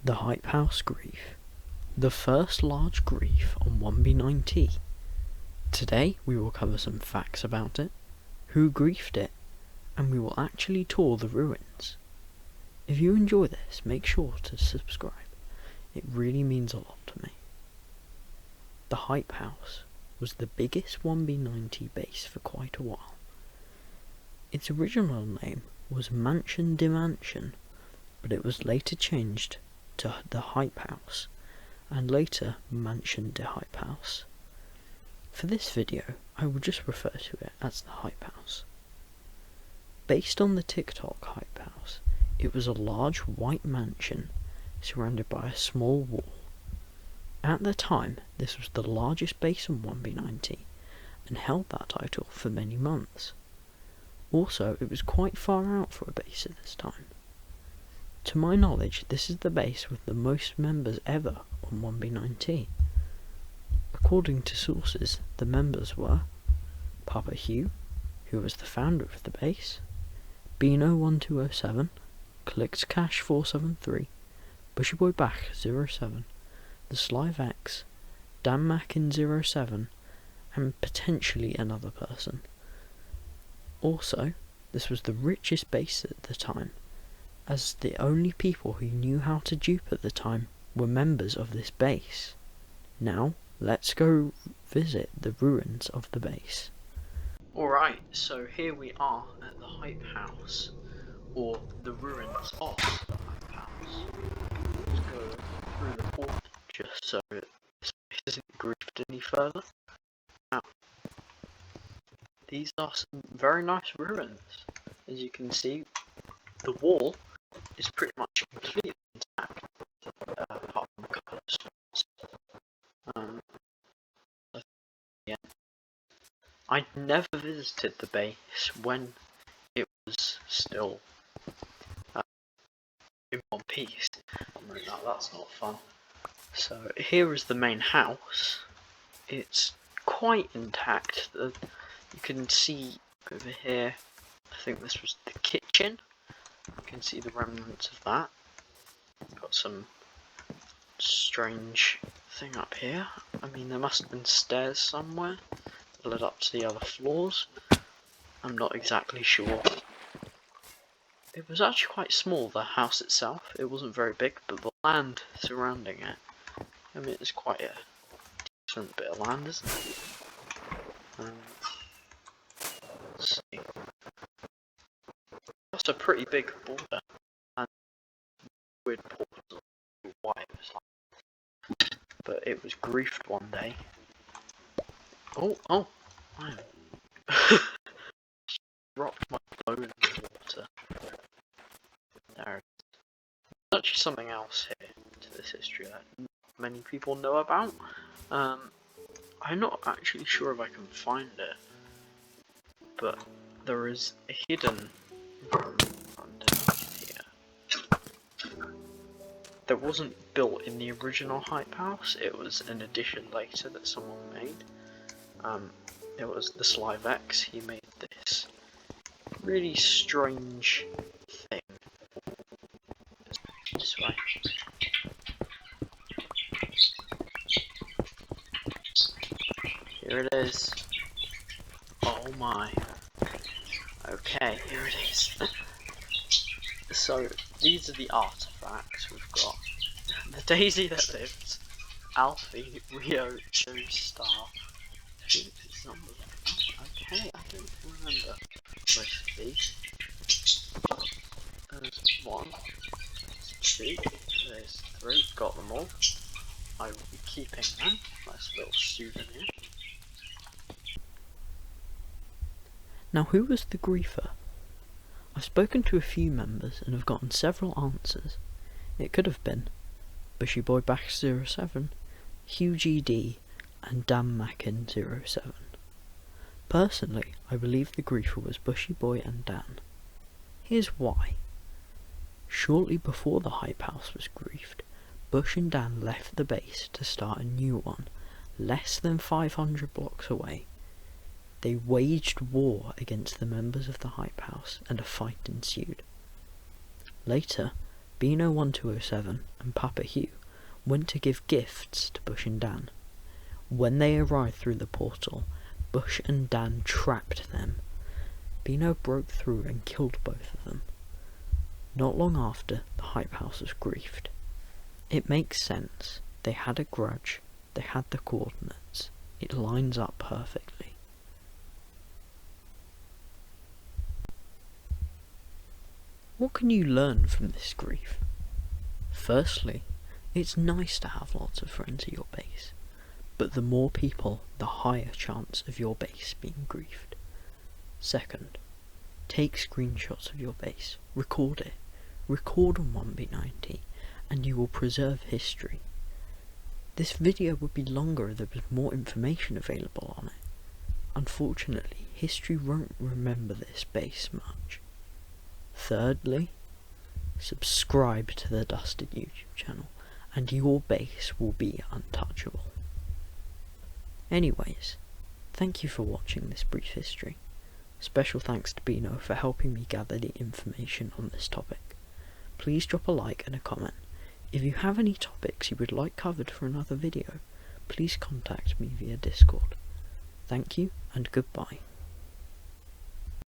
The Hype House Grief. The first large grief on 1B9T. Today we will cover some facts about it, who griefed it, and we will actually tour the ruins. If you enjoy this, make sure to subscribe. It really means a lot to me. The Hype House was the biggest 1B9T base for quite a while. Its original name was Mansion de Mansion, but it was later changed to the Hype House, and later Mansion de Hype House. For this video, I will just refer to it as the Hype House. Based on the TikTok Hype House, it was a large white mansion surrounded by a small wall. At the time, this was the largest base on 1B9T and held that title for many months. Also, it was quite far out for a base at this time. To my knowledge, this is the base with the most members ever on 1B9T. According to sources, the members were Papa Hugh, who was the founder of the base, Beano1207, Clicked Cash 473, Bushyboy Back 07, the Slive X, Dan Mackin 07, and potentially another person. Also, this was the richest base at the time, as the only people who knew how to dupe at the time were members of this base. Now, let's go visit the ruins of the base. Alright, so here we are at the Hype House, or the ruins of the Hype House. Let's go through the portal just so this base isn't griefed any further. Now, these are some very nice ruins. As you can see, the wall is pretty much completely intact, apart from a couple of spots. Yeah. I never visited the base when it was still in one piece. Now that's not fun. So here is the main house. It's quite intact. You can see over here, I think this was the kitchen. You can see the remnants of that. Got some strange thing up here. I mean, there must have been stairs somewhere that led up to the other floors. I'm not exactly sure. It was actually quite small, the house itself. It wasn't very big, but the land surrounding it, I mean, it's quite a decent bit of land, isn't it? Let's see. That's a pretty big border, and weird portal, why it was like, but it was griefed one day. Oh, I dropped my phone in the water. There. There's actually something else here to this history that many people know about. I'm not actually sure if I can find it, but there is a hidden room underneath here. That wasn't built in the original Hype House, it was an addition later that someone made. It was the Slive X, he made this really strange thing. This way. Here it is. Oh my. Okay, here it is. So, these are the artifacts we've got. The Daisy that lived, Alfie, Rio, Joe, Star. Okay, I don't remember most of these. There's 1, there's 2, there's 3, got them all. I will be keeping them. Nice little souvenir. Now, who was the griefer? I've spoken to a few members and have gotten several answers. It could have been Bushyboy Back 07, Hugh GD, and Dan Mackin 07. Personally, I believe the griefer was Bushyboy and Dan. Here's why. Shortly before the Hype House was griefed, Bush and Dan left the base to start a new one, less than 500 blocks away. They waged war against the members of the Hype House, and a fight ensued. Later, Beano1207 and Papa Hugh went to give gifts to Bush and Dan. When they arrived through the portal, Bush and Dan trapped them. Beano broke through and killed both of them. Not long after, the Hype House was griefed. It makes sense. They had a grudge. They had the coordinates. It lines up perfectly. What can you learn from this grief? Firstly, it's nice to have lots of friends at your base, but the more people, the higher chance of your base being griefed. Second, take screenshots of your base, record it, record on 1B90, and you will preserve history. This video would be longer if there was more information available on it. Unfortunately, history won't remember this base much. Thirdly, subscribe to the Dusted YouTube channel, and your base will be untouchable. Anyways, thank you for watching this brief history. Special thanks to Beano for helping me gather the information on this topic. Please drop a like and a comment. If you have any topics you would like covered for another video, please contact me via Discord. Thank you and goodbye.